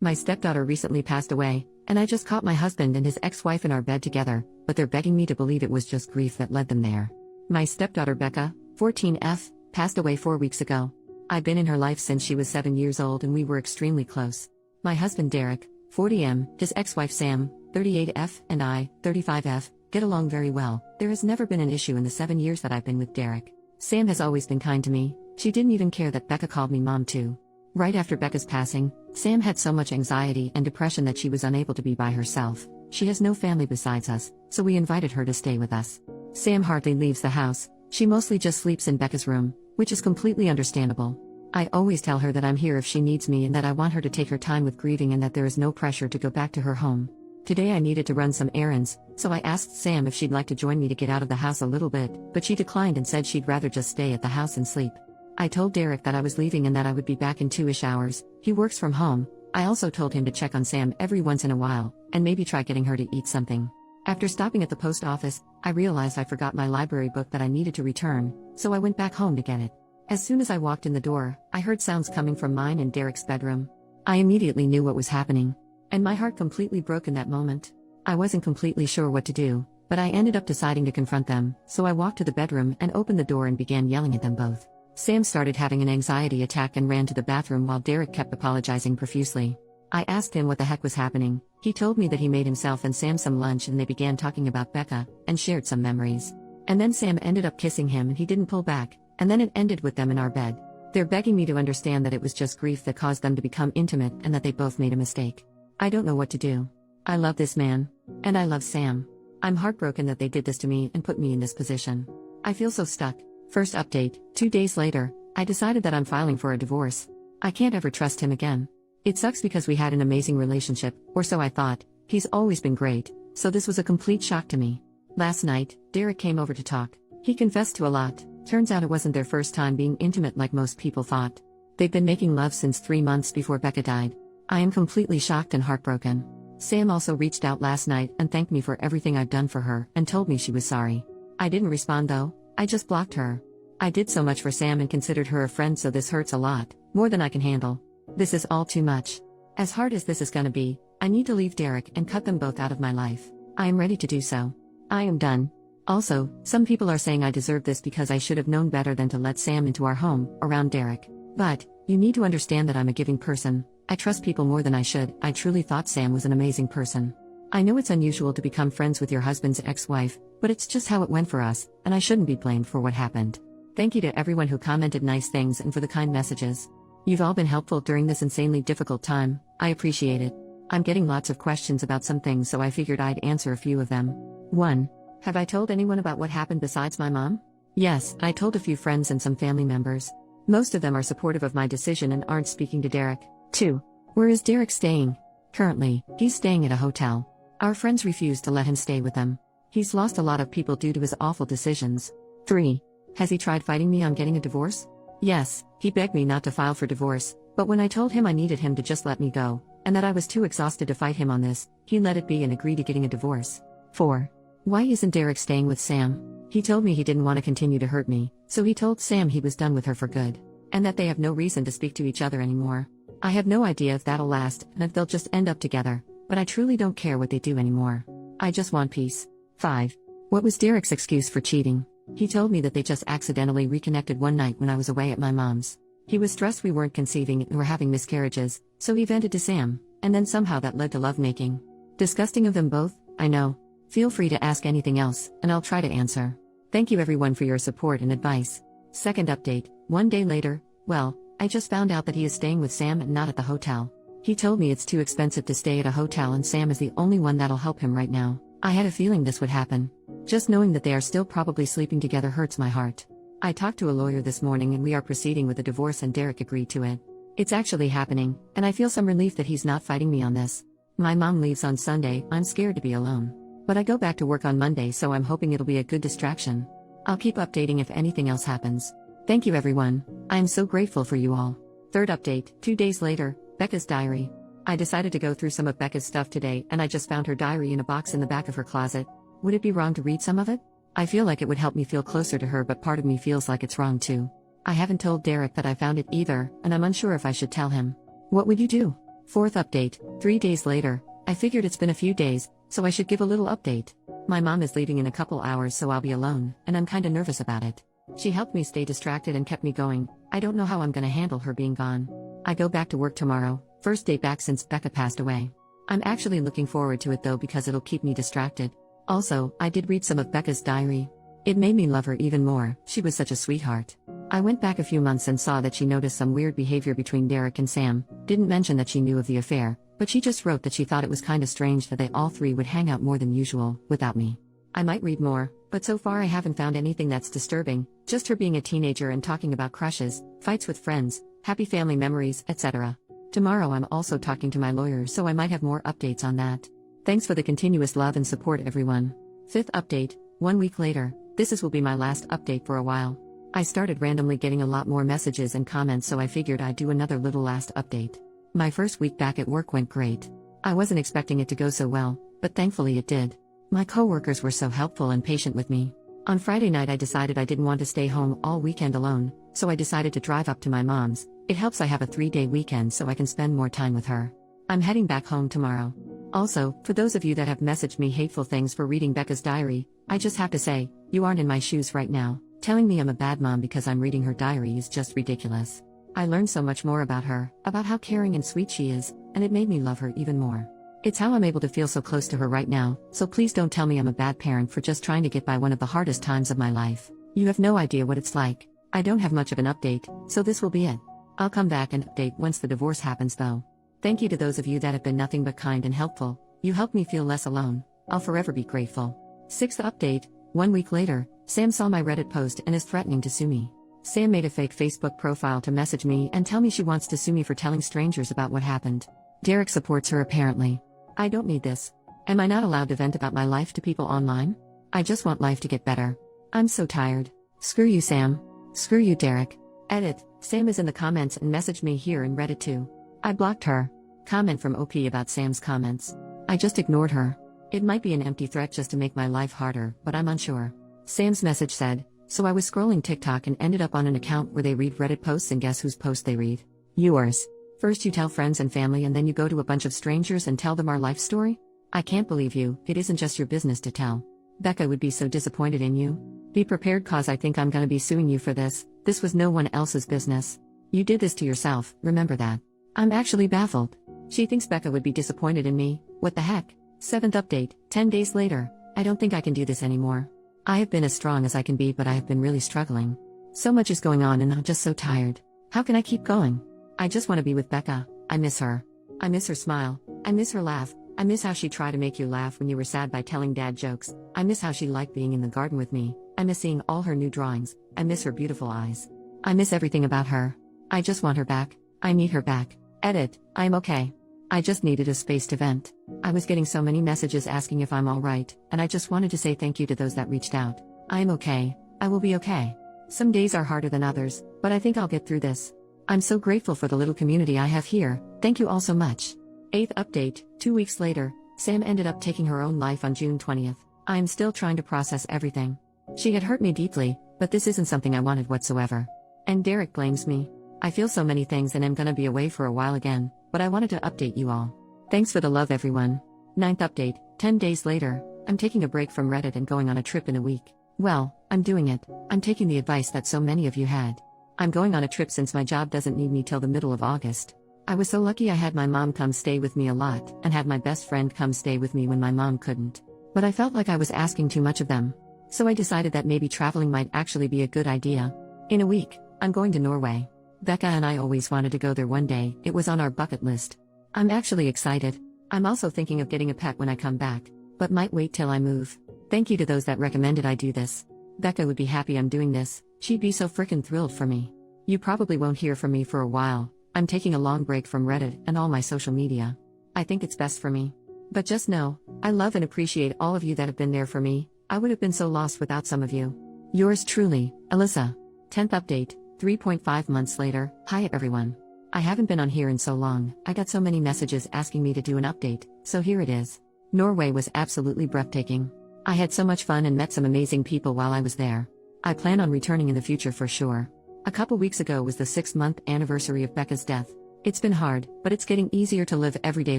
My stepdaughter recently passed away, and I just caught my husband and his ex-wife in our bed together, but they're begging me to believe it was just grief that led them there. My stepdaughter Becca, 14F, passed away 4 weeks ago. I've been in her life since she was 7 years old and we were extremely close. My husband Derek, 40M, his ex-wife Sam, 38F, and I, 35F, get along very well. There has never been an issue in the 7 years that I've been with Derek. Sam has always been kind to me. She didn't even care that Becca called me mom too. Right after Becca's passing, Sam had so much anxiety and depression that she was unable to be by herself. She has no family besides us, so we invited her to stay with us. Sam hardly leaves the house. She mostly just sleeps in Becca's room, which is completely understandable. I always tell her that I'm here if she needs me and that I want her to take her time with grieving and that there is no pressure to go back to her home. Today I needed to run some errands, so I asked Sam if she'd like to join me to get out of the house a little bit, but she declined and said she'd rather just stay at the house and sleep. I told Derek that I was leaving and that I would be back in 2-ish hours. He works from home. I also told him to check on Sam every once in a while, and maybe try getting her to eat something. After stopping at the post office, I realized I forgot my library book that I needed to return, so I went back home to get it. As soon as I walked in the door, I heard sounds coming from mine and Derek's bedroom. I immediately knew what was happening, and my heart completely broke in that moment. I wasn't completely sure what to do, but I ended up deciding to confront them, so I walked to the bedroom and opened the door and began yelling at them both. Sam started having an anxiety attack and ran to the bathroom while Derek kept apologizing profusely. I asked him what the heck was happening. He told me that he made himself and Sam some lunch and they began talking about Becca, and shared some memories. And then Sam ended up kissing him and he didn't pull back, and then it ended with them in our bed. They're begging me to understand that it was just grief that caused them to become intimate and that they both made a mistake. I don't know what to do. I love this man. And I love Sam. I'm heartbroken that they did this to me and put me in this position. I feel so stuck. First update, 2 days later, I decided that I'm filing for a divorce. I can't ever trust him again. It sucks because we had an amazing relationship, or so I thought. He's always been great, so this was a complete shock to me. Last night, Derek came over to talk. He confessed to a lot. Turns out it wasn't their first time being intimate like most people thought. They've been making love since 3 months before Becca died. I am completely shocked and heartbroken. Sam also reached out last night and thanked me for everything I've done for her and told me she was sorry. I didn't respond though. I just blocked her. I did so much for Sam and considered her a friend, so this hurts a lot, more than I can handle. This is all too much. As hard as this is gonna be, I need to leave Derek and cut them both out of my life. I am ready to do so. I am done. Also, some people are saying I deserve this because I should have known better than to let Sam into our home, around Derek. But, you need to understand that I'm a giving person. I trust people more than I should. I truly thought Sam was an amazing person. I know it's unusual to become friends with your husband's ex-wife, but it's just how it went for us, and I shouldn't be blamed for what happened. Thank you to everyone who commented nice things and for the kind messages. You've all been helpful during this insanely difficult time. I appreciate it. I'm getting lots of questions about some things, so I figured I'd answer a few of them. 1. Have I told anyone about what happened besides my mom? Yes, I told a few friends and some family members. Most of them are supportive of my decision and aren't speaking to Derek. 2. Where is Derek staying? Currently, he's staying at a hotel. Our friends refuse to let him stay with them. He's lost a lot of people due to his awful decisions. 3. Has he tried fighting me on getting a divorce? Yes, he begged me not to file for divorce, but when I told him I needed him to just let me go, and that I was too exhausted to fight him on this, he let it be and agreed to getting a divorce. 4. Why isn't Derek staying with Sam? He told me he didn't want to continue to hurt me, so he told Sam he was done with her for good, and that they have no reason to speak to each other anymore. I have no idea if that'll last and if they'll just end up together, but I truly don't care what they do anymore. I just want peace. 5. What was Derek's excuse for cheating? He told me that they just accidentally reconnected one night when I was away at my mom's. He was stressed we weren't conceiving and were having miscarriages, so he vented to Sam, and then somehow that led to lovemaking. Disgusting of them both, I know. Feel free to ask anything else, and I'll try to answer. Thank you everyone for your support and advice. Second update, 1 day later, well, I just found out that he is staying with Sam and not at the hotel. He told me it's too expensive to stay at a hotel and Sam is the only one that'll help him right now. I had a feeling this would happen. Just knowing that they are still probably sleeping together hurts my heart. I talked to a lawyer this morning and we are proceeding with the divorce and Derek agreed to it. It's actually happening, and I feel some relief that he's not fighting me on this. My mom leaves on Sunday. I'm scared to be alone. But I go back to work on Monday, so I'm hoping it'll be a good distraction. I'll keep updating if anything else happens. Thank you everyone. I am so grateful for you all. Third update, 2 days later, Becca's diary. I decided to go through some of Becca's stuff today and I just found her diary in a box in the back of her closet. Would it be wrong to read some of it? I feel like it would help me feel closer to her, but part of me feels like it's wrong too. I haven't told Derek that I found it either, and I'm unsure if I should tell him. What would you do? 4th update, 3 days later. I figured it's been a few days, so I should give a little update. My mom is leaving in a couple hours, so I'll be alone, and I'm kinda nervous about it. She helped me stay distracted and kept me going. I don't know how I'm gonna handle her being gone. I go back to work tomorrow, first day back since Becca passed away. I'm actually looking forward to it though because it'll keep me distracted. Also, I did read some of Becca's diary. It made me love her even more. She was such a sweetheart. I went back a few months and saw that she noticed some weird behavior between Derek and Sam, didn't mention that she knew of the affair, but she just wrote that she thought it was kinda strange that they all three would hang out more than usual, without me. I might read more, but so far I haven't found anything that's disturbing, just her being a teenager and talking about crushes, fights with friends, happy family memories, etc. Tomorrow I'm also talking to my lawyer, so I might have more updates on that. Thanks for the continuous love and support, everyone. 5th update, 1 week later. This will be my last update for a while. I started randomly getting a lot more messages and comments, so I figured I'd do another little last update. My first week back at work went great. I wasn't expecting it to go so well, but thankfully it did. My coworkers were so helpful and patient with me. On Friday night I decided I didn't want to stay home all weekend alone, so I decided to drive up to my mom's. It helps I have a 3-day weekend so I can spend more time with her. I'm heading back home tomorrow. Also, for those of you that have messaged me hateful things for reading Becca's diary, I just have to say, you aren't in my shoes right now. Telling me I'm a bad mom because I'm reading her diary is just ridiculous. I learned so much more about her, about how caring and sweet she is, and it made me love her even more. It's how I'm able to feel so close to her right now, so please don't tell me I'm a bad parent for just trying to get by one of the hardest times of my life. You have no idea what it's like. I don't have much of an update, so this will be it. I'll come back and update once the divorce happens though. Thank you to those of you that have been nothing but kind and helpful. You helped me feel less alone. I'll forever be grateful. 6th update, 1 week later. Sam saw my Reddit post and is threatening to sue me. Sam made a fake Facebook profile to message me and tell me she wants to sue me for telling strangers about what happened. Derek supports her apparently. I don't need this. Am I not allowed to vent about my life to people online? I just want life to get better. I'm so tired. Screw you, Sam. Screw you, Derek. Edit. Sam is in the comments and messaged me here in Reddit too. I blocked her. Comment from OP about Sam's comments. I just ignored her. It might be an empty threat just to make my life harder, but I'm unsure. Sam's message said, so I was scrolling TikTok and ended up on an account where they read Reddit posts, and guess whose post they read? Yours. First you tell friends and family and then you go to a bunch of strangers and tell them our life story? I can't believe you. It isn't just your business to tell. Becca would be so disappointed in you. Be prepared cause I think I'm gonna be suing you for this. This was no one else's business. You did this to yourself, remember that. I'm actually baffled. She thinks Becca would be disappointed in me. What the heck? 7th update, 10 days later. I don't think I can do this anymore. I have been as strong as I can be, but I have been really struggling. So much is going on and I'm just so tired. How can I keep going? I just want to be with Becca. I miss her. I miss her smile. I miss her laugh. I miss how she tried to make you laugh when you were sad by telling dad jokes. I miss how she liked being in the garden with me. I miss seeing all her new drawings. I miss her beautiful eyes. I miss everything about her. I just want her back. I need her back. Edit. I'm okay. I just needed a space to vent. I was getting so many messages asking if I'm alright, and I just wanted to say thank you to those that reached out. I'm okay. I will be okay. Some days are harder than others, but I think I'll get through this. I'm so grateful for the little community I have here. Thank you all so much. 8th update, 2 weeks later. Sam ended up taking her own life on June 20th. I am still trying to process everything. She had hurt me deeply, but this isn't something I wanted whatsoever. And Derek blames me. I feel so many things and I'm gonna be away for a while again, but I wanted to update you all. Thanks for the love, everyone. 9th update, 10 days later. I'm taking a break from Reddit and going on a trip in a week. Well, I'm doing it. I'm taking the advice that so many of you had. I'm going on a trip since my job doesn't need me till the middle of August. I was so lucky I had my mom come stay with me a lot, and had my best friend come stay with me when my mom couldn't. But I felt like I was asking too much of them. So I decided that maybe traveling might actually be a good idea. In a week, I'm going to Norway. Becca and I always wanted to go there one day. It was on our bucket list. I'm actually excited. I'm also thinking of getting a pet when I come back, but might wait till I move. Thank you to those that recommended I do this. Becca would be happy I'm doing this. She'd be so frickin' thrilled for me. You probably won't hear from me for a while. I'm taking a long break from Reddit and all my social media. I think it's best for me. But just know, I love and appreciate all of you that have been there for me. I would have been so lost without some of you. Yours truly, Alyssa. 10th update, 3.5 months later. Hi everyone. I haven't been on here in so long. I got so many messages asking me to do an update, so here it is. Norway was absolutely breathtaking. I had so much fun and met some amazing people while I was there. I plan on returning in the future for sure. A couple weeks ago was the 6-month anniversary of Becca's death. It's been hard, but it's getting easier to live everyday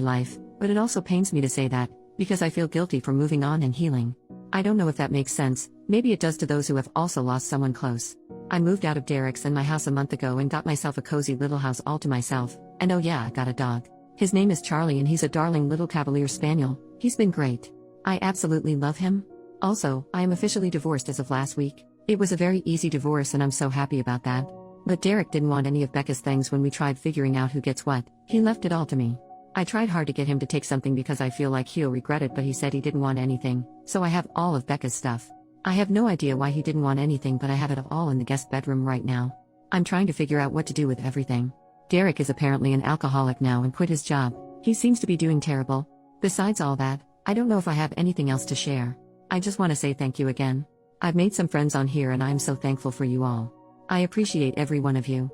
life, but it also pains me to say that, because I feel guilty for moving on and healing. I don't know if that makes sense, maybe it does to those who have also lost someone close. I moved out of Derek's and my house a month ago and got myself a cozy little house all to myself, and oh yeah, I got a dog. His name is Charlie and he's a darling little Cavalier Spaniel. He's been great. I absolutely love him. Also, I am officially divorced as of last week. It was a very easy divorce and I'm so happy about that. But Derek didn't want any of Becca's things when we tried figuring out who gets what. He left it all to me. I tried hard to get him to take something because I feel like he'll regret it, but he said he didn't want anything, so I have all of Becca's stuff. I have no idea why he didn't want anything, but I have it all in the guest bedroom right now. I'm trying to figure out what to do with everything. Derek is apparently an alcoholic now and quit his job. He seems to be doing terrible. Besides all that, I don't know if I have anything else to share. I just want to say thank you again. I've made some friends on here and I am so thankful for you all. I appreciate every one of you.